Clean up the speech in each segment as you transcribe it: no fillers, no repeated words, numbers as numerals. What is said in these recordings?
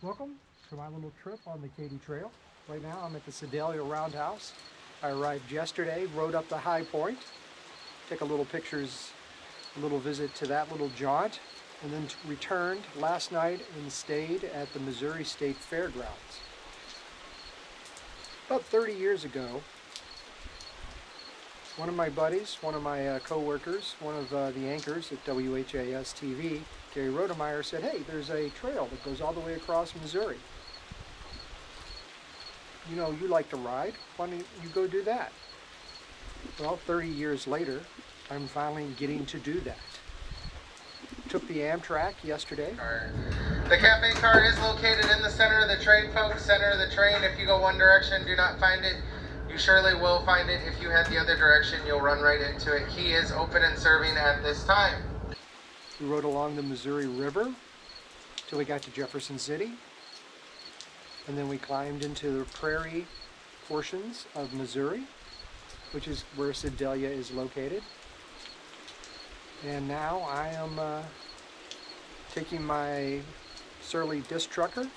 Welcome to my little trip on the Katy Trail. Right now I'm at the Sedalia Roundhouse. I arrived yesterday, rode up the high point, took a little pictures, a little visit to that little jaunt, and then returned last night and stayed at the Missouri State Fairgrounds. About 30 years ago, one of my buddies, one of my co-workers, one of the anchors at WHAS TV, Gary Rodemeyer, said, "Hey, there's a trail that goes all the way across Missouri. You know, you like to ride, why don't you go do that?" Well, 30 years later, I'm finally getting to do that. Took the Amtrak yesterday. The cafe car is located in the center of the train, folks. Center of the train. If you go one direction, do not find it. You surely will find it. If you head the other direction, you'll run right into it. He is open and serving at this time. We rode along the Missouri River till we got to Jefferson City. And then we climbed into the prairie portions of Missouri, which is where Sedalia is located. And now I am taking my surly disc trucker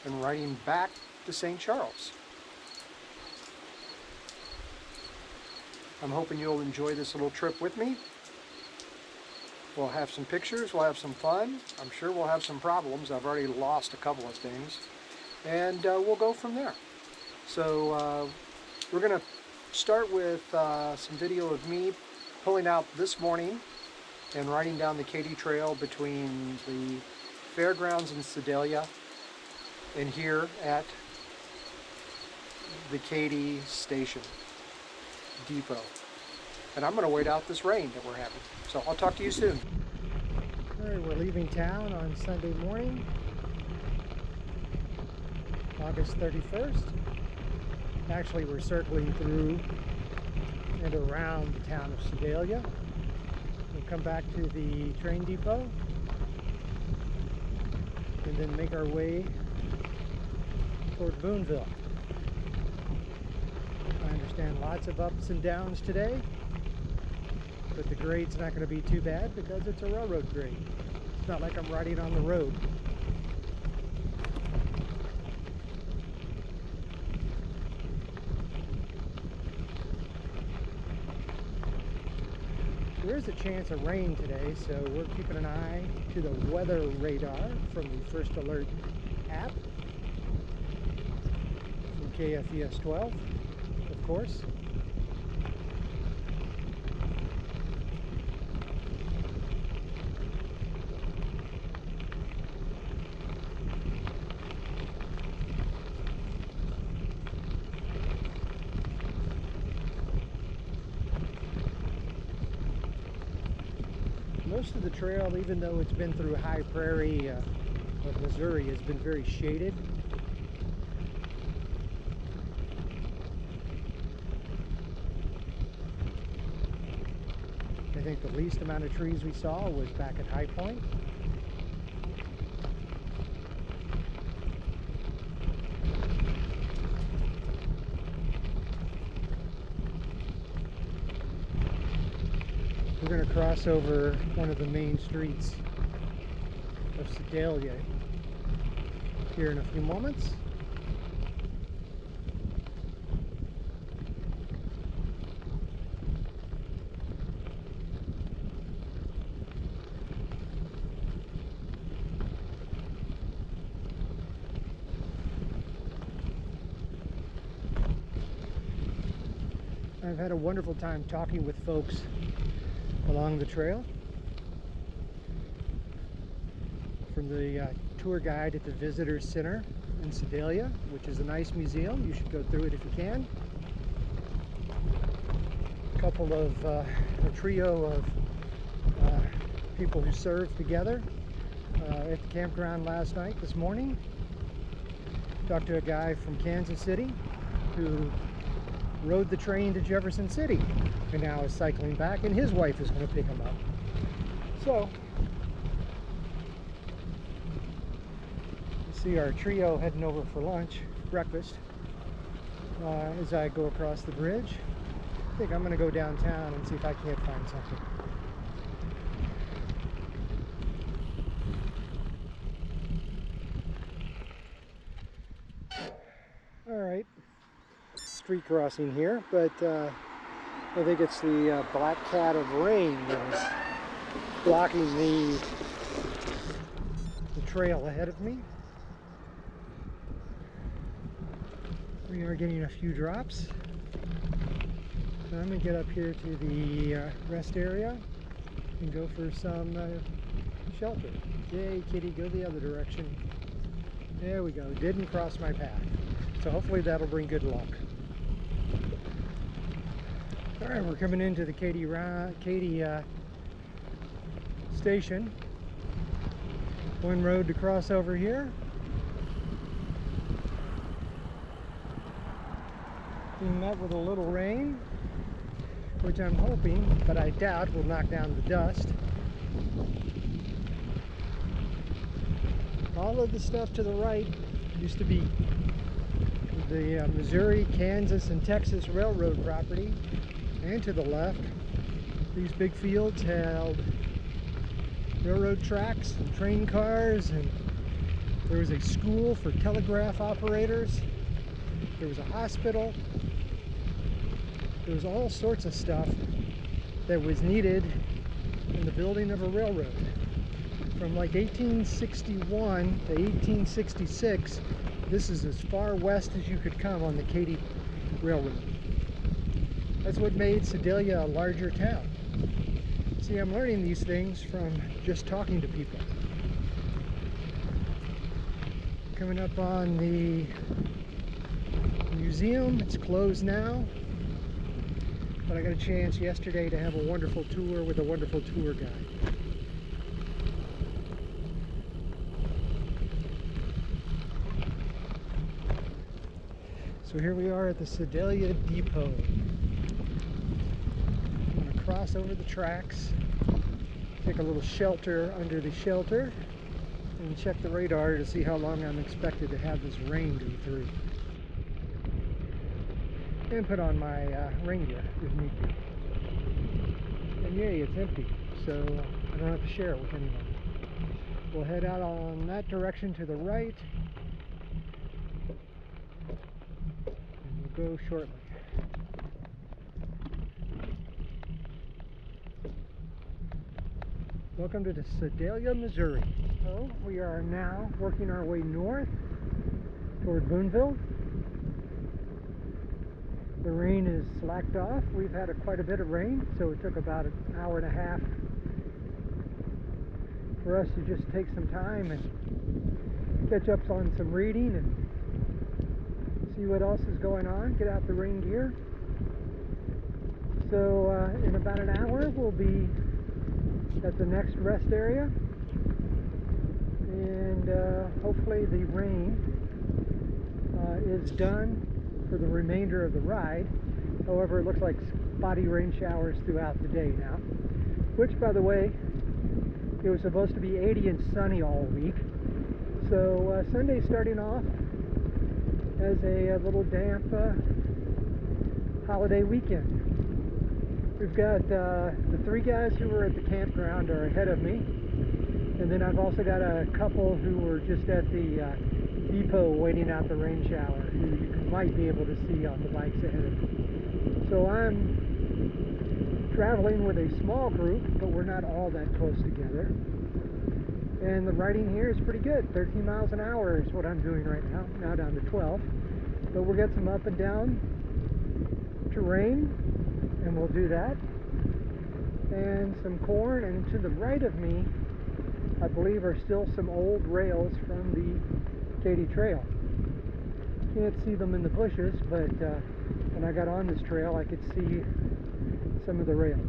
and riding back to St. Charles. I'm hoping you'll enjoy this little trip with me. We'll have some pictures, we'll have some fun. I'm sure we'll have some problems. I've already lost a couple of things. And we'll go from there. So we're going to start with some video of me pulling out this morning and riding down the Katy Trail between the fairgrounds in Sedalia and here at the Katy Station Depot. And I'm going to wait out this rain that we're having. So I'll talk to you soon. All right, we're leaving town on Sunday morning, August 31st. Actually, we're circling through and around the town of Sedalia. We'll come back to the train depot and then make our way toward Boonville. I understand lots of ups and downs today, but the grade's not going to be too bad because it's a railroad grade. It's not like I'm riding on the road. There is a chance of rain today, so we're keeping an eye to the weather radar from the First Alert app from KFES 12, of course. Most of the trail, even though it's been through high prairie of Missouri, has been very shaded. I think the least amount of trees we saw was back at High Point. We're going to cross over one of the main streets of Sedalia here in a few moments. I've had a wonderful time talking with folks along the trail. From the tour guide at the Visitor Center in Sedalia, which is a nice museum. You should go through it if you can. A trio of people who served together at the campground last night, this morning. Talked to a guy from Kansas City who rode the train to Jefferson City and now is cycling back, and his wife is going to pick him up. So, you see our trio heading over for lunch, breakfast, as I go across the bridge. I think I'm going to go downtown and see if I can't find something. street crossing here, but I think it's the black cat of rain that is blocking the trail ahead of me. We are getting a few drops. So I'm going to get up here to the rest area and go for some shelter. Yay, kitty, go the other direction. There we go. Didn't cross my path. So hopefully that'll bring good luck. Alright, we're coming into the Katy station. One road to cross over here. Being met with a little rain, which I'm hoping, but I doubt, will knock down the dust. All of the stuff to the right used to be the Missouri, Kansas, and Texas Railroad property, and to the left, these big fields held railroad tracks and train cars, and there was a school for telegraph operators, there was a hospital, there was all sorts of stuff that was needed in the building of a railroad. From like 1861 to 1866, this is as far west as you could come on the Katy Railroad. That's what made Sedalia a larger town. See, I'm learning these things from just talking to people. Coming up on the museum, it's closed now, but I got a chance yesterday to have a wonderful tour with a wonderful tour guide. So here we are at the Sedalia Depot. I'm going to cross over the tracks, take a little shelter under the shelter, and check the radar to see how long I'm expected to have this rain go through. And put on my rain gear if need be. And yay, it's empty, so I don't have to share it with anyone. We'll head out on that direction to the right, and we'll go shortly. Welcome to the Sedalia, Missouri. So we are now working our way north toward Boonville. The rain is slacked off. We've had quite a bit of rain, so it took about an hour and a half for us to just take some time and catch up on some reading and see what else is going on, get out the rain gear. So in about an hour we'll be at the next rest area, and hopefully the rain is done for the remainder of the ride. However, it looks like spotty rain showers throughout the day now, which, by the way, it was supposed to be 80 and sunny all week. So Sunday's starting off as a little damp holiday weekend. We've got the three guys who were at the campground are ahead of me, and then I've also got a couple who were just at the depot waiting out the rain shower, who you might be able to see on the bikes ahead of me. So I'm traveling with a small group, but we're not all that close together. And the riding here is pretty good. 13 miles an hour is what I'm doing right now down to 12. But we'll get some up and down terrain, and we'll do that. And some corn, and to the right of me, I believe, are still some old rails from the Katy Trail. Can't see them in the bushes, but when I got on this trail I could see some of the rails.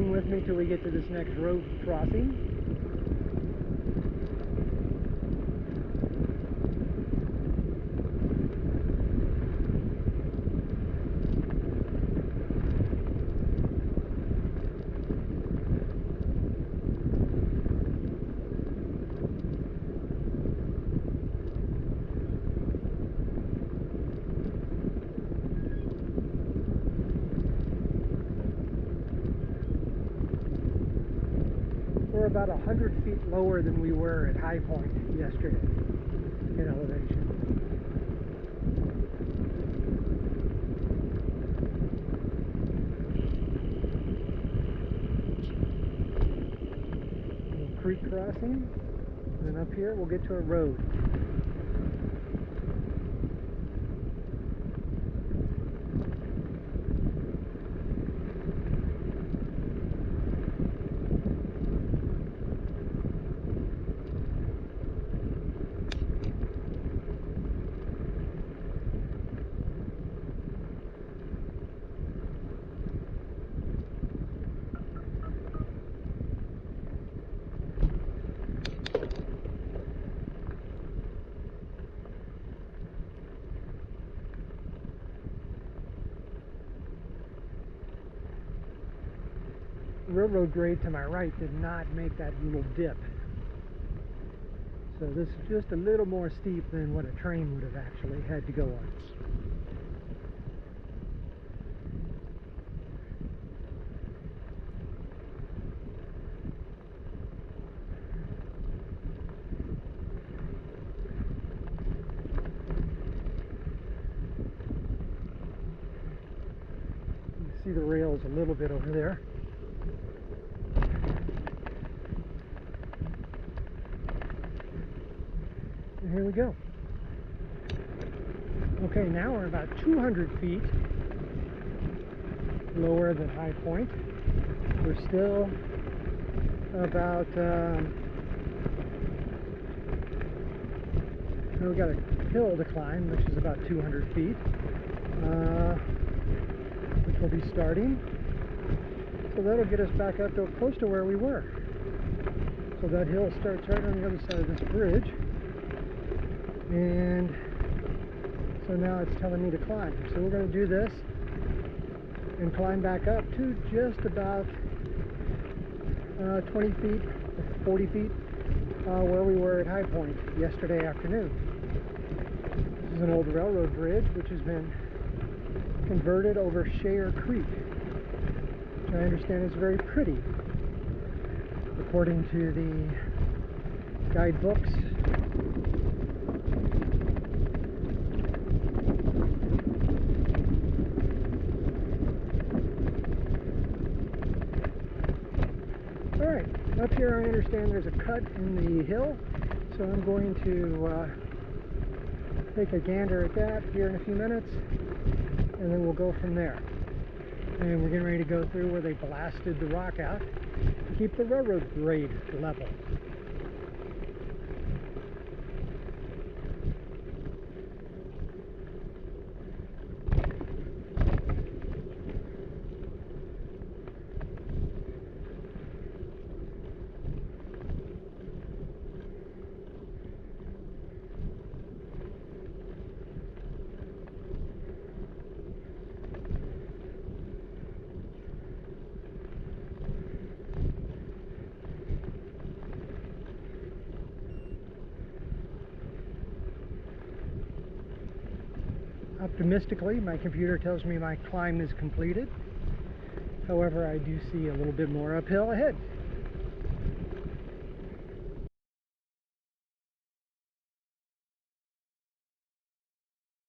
With me till we get to this next road crossing. about 100 feet lower than we were at High Point yesterday in elevation. Little creek crossing, and then up here we'll get to a road. The railroad grade to my right did not make that little dip. So this is just a little more steep than what a train would have actually had to go on. You can see the rails a little bit over there. Here we go. Okay, now we're about 200 feet lower than High Point. We're still about, we got a hill to climb, which is about 200 feet, which we'll be starting. So that'll get us back up to close to where we were. So that hill starts right on the other side of this bridge. And so now it's telling me to climb. So we're going to do this and climb back up to just about 20 feet, 40 feet where we were at High Point yesterday afternoon. This is an old railroad bridge which has been converted over Share Creek, which I understand is very pretty, according to the guidebooks. Alright, up here I understand there's a cut in the hill, so I'm going to take a gander at that here in a few minutes, and then we'll go from there. And we're getting ready to go through where they blasted the rock out to keep the railroad grade level. Optimistically, my computer tells me my climb is completed. However, I do see a little bit more uphill ahead.